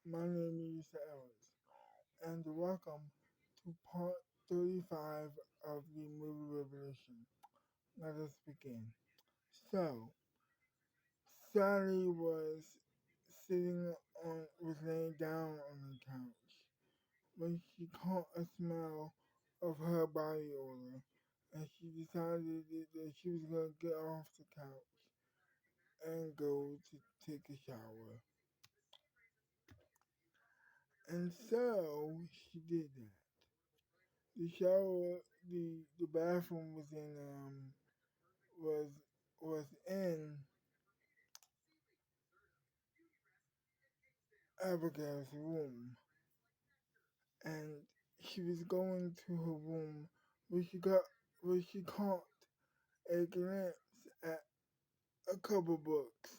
My name is Alex, and welcome to part 35 of the movie revolution. Let us begin. So, Sally was laying down on the couch when she caught a smell of her body odor, and she decided that she was going to get off the couch and go to take a shower. And so she did that. The shower, the bathroom was was in Abigail's room, and she was going to her room where she caught a glance at a couple books.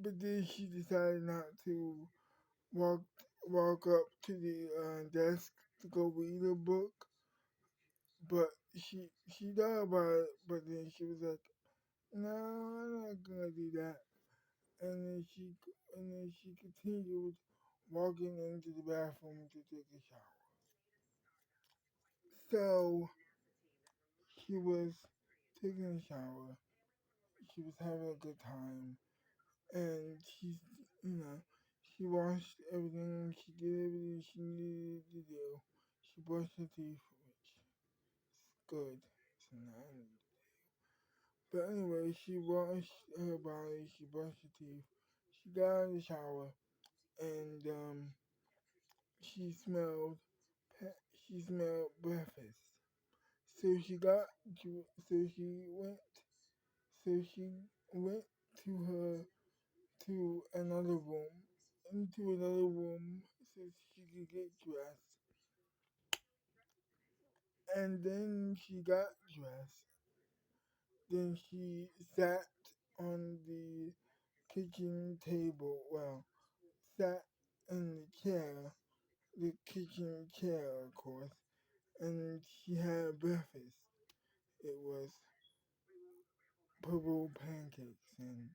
But then she decided not to walk walk up to the desk to go read a book. But she thought about it, but then she was like, "No, I'm not gonna do that." And then she continued walking into the bathroom to take a shower. So she was taking a shower. She was having a good time, and she washed everything. She did everything she needed to do. She brushed her teeth, which is good. It's not. But anyway, she washed her body. She brushed her teeth. She got out of the shower, and she smelled she smelled breakfast. So she got so she went to her to another room into another room so she could get dressed. And then she got dressed. Then she sat on the kitchen table. Well, sat in the chair, the kitchen chair, of course, and she had breakfast. It was purple pancakes and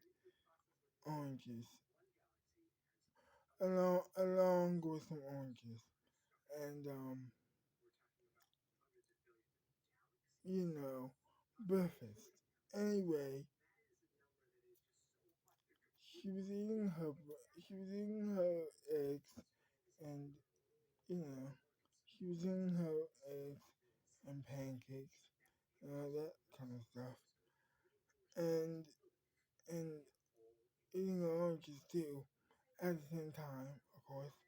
oranges, along with some oranges, and you know, breakfast. Anyway, she was eating her eggs, and you know, she was eating her eggs and pancakes and all that kind of stuff, and and eating oranges too at the same time, of course.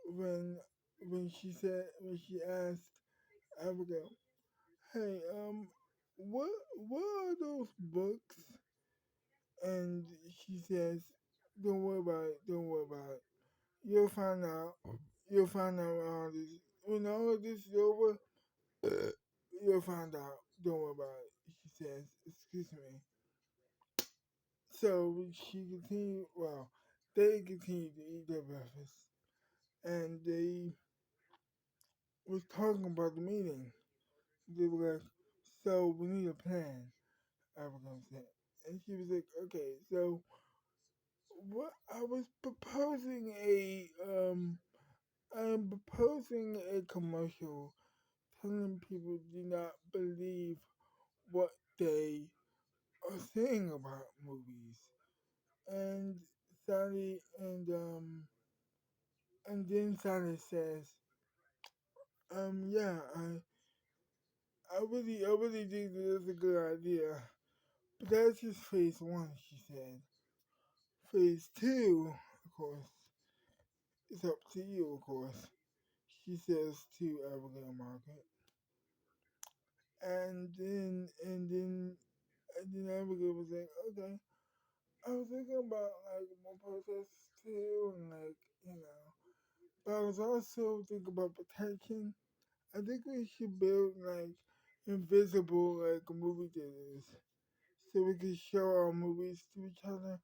When when she asked Abigail, "Hey, what are those books?" And she says, "Don't worry about it. Don't worry about it. You'll find out. You'll find out when all of this is over. You'll find out. Don't worry about it." She says, "Excuse me." So she continued. Well, they continued to eat their breakfast, and they was talking about the meeting. They were like, "So we need a plan." Abigail said, and she was like, "Okay, so what I was proposing I am proposing a commercial telling people do not believe what they are saying about movies." And Sally and then Sally says, yeah, I really think that that's a good idea. But that's just phase one, she said. Phase two, of course, is up to you, of course, she says to Abigail Margaret. And then Abigail was like, okay. I was thinking about like more protests too, and but I was also thinking about protection. I think we should build like invisible like movie theaters so we can show our movies to each other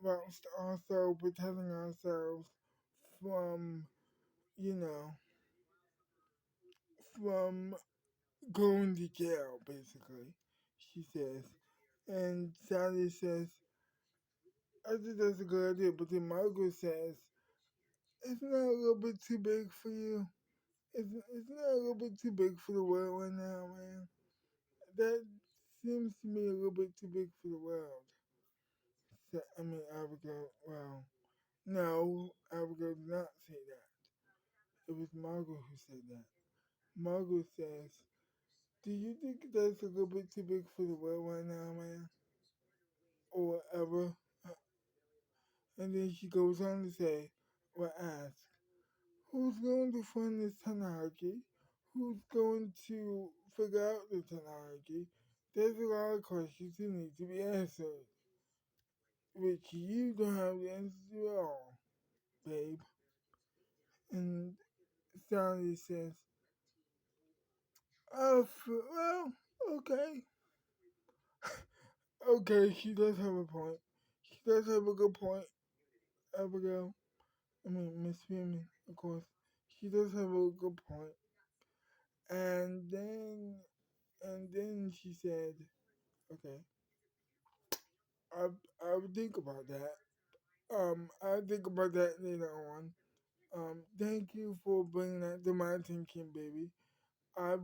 whilst also protecting ourselves from, you know, from going to jail, basically, she says. And Sally says, I think that's a good idea. But then Margaret says, isn't that a little bit too big for you? Isn't that a little bit too big for the world right now, man? That seems to me a little bit too big for the world. So, I mean, Abigail, well, no, Abigail did not say that. It was Margaret who said that. Margaret says, do you think that's a little bit too big for the world right now, man? Or ever? And then she goes on to say, or ask, who's going to fund this technology? Who's going to figure out the technology? There's a lot of questions that need to be answered, which you don't have the answers to at all, babe. And Sally says, oh, well, okay. Okay, she does have a point. She does have a good point, Abigail. I mean, Miss Freeman, of course. She does have a good point. And then she said, okay, I I would think about that. I'll think about that later on. Thank you for bringing that to my attention, baby. I'll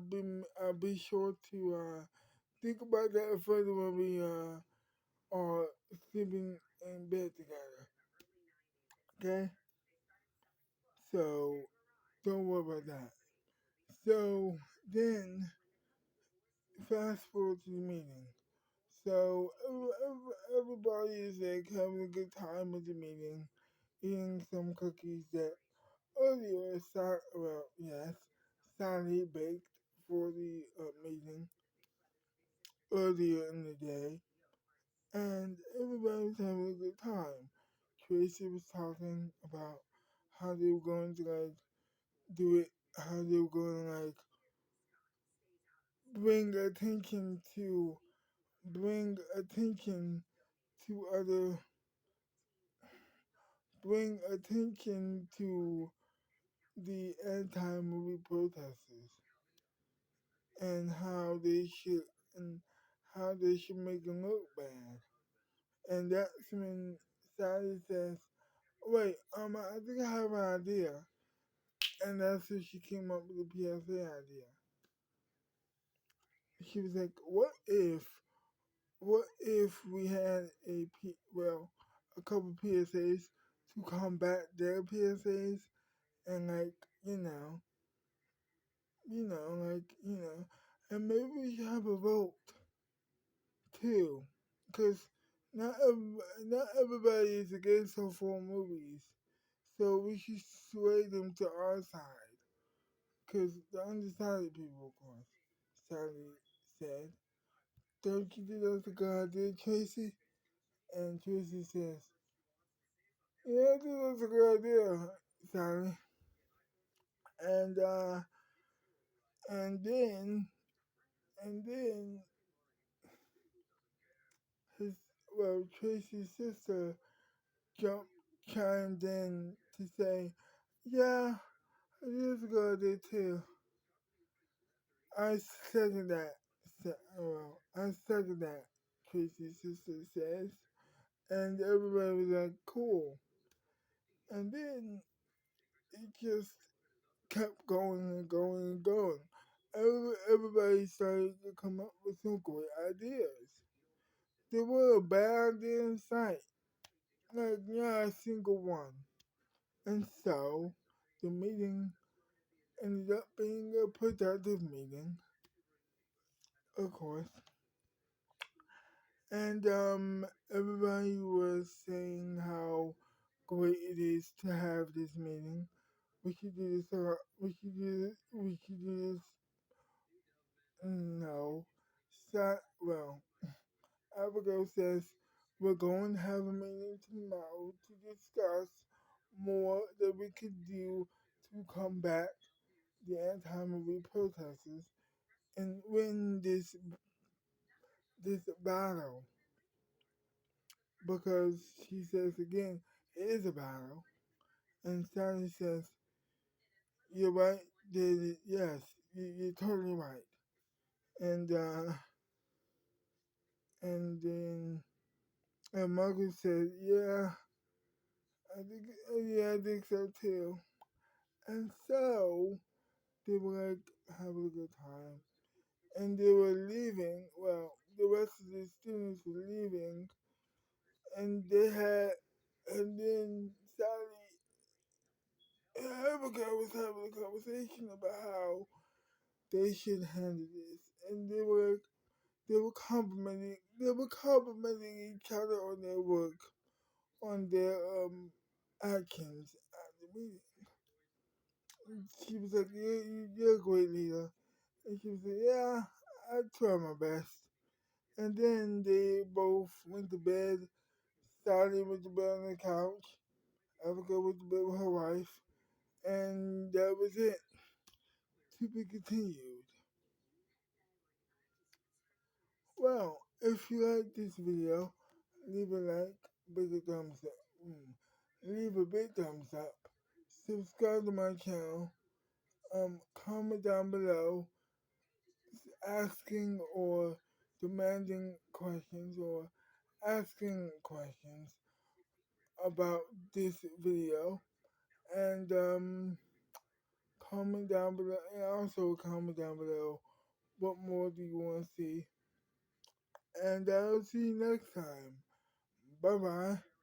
be sure to think about that further when we are sleeping in bed together. Okay, so don't worry about that. So then, fast forward to the meeting. So everybody is like having a good time with the meeting, eating some cookies that earlier, well, yes, Sally baked for the meeting earlier in the day, and everybody was having a good time. Tracy was talking about how they were going to like do it, how they were going to like bring attention to bring attention to other bring attention to the anti-movie protesters and and how they should make them look bad. And that's when Sally says, "Wait, I think I have an idea." And that's when she came up with the PSA idea. She was like, what if we had a couple PSAs to combat their PSAs and like, and maybe we should have a vote too, because not everybody is against her movies, so we should sway them to our side, because the undecided people, of course, Sally said. Don't you think that's a good idea, Tracy? And Tracy says, yeah, I think that's a good idea, Sally. And and then and then his Tracy's sister jumped chimed in to say, yeah, it is a good idea too. I second that. I second that, Tracy's sister says. And everybody was like, cool. And then it just kept going and going and going. Everybody started to come up with some great ideas. They were a bad idea in sight. Like, not a single one. And so, the meeting ended up being a productive meeting, of course. And everybody was saying how great it is to have this meeting. We should do this. We should do this. We should do this. No. Well, Abigail says we're going to have a meeting tomorrow to discuss more that we could do to combat the anti-movie protesters and win this battle. Because she says again, it is a battle. And Sally says, you're right, David. Yes, you're totally right. And and then And Michael said, "Yeah, I think so too." And so they were like having a good time, and they were leaving. Well, the rest of the students were leaving, and and then Sally and Abigail was having a conversation about how they should handle this, and they were complimenting each other on their work, on their actions at the meeting. She was like, you're a great leader," and she was like, "Yeah, I try my best." And then they both went to bed. Sally went to bed on the couch. Abigail went to bed with her wife, and that was it. To be continued. Well, if you like this video, leave a like, big a thumbs up. Leave a big thumbs up. Subscribe to my channel. Comment down below asking or demanding questions or asking questions about this video. And comment down below, and also comment down below what more do you want to see. And I'll see you next time. Bye bye.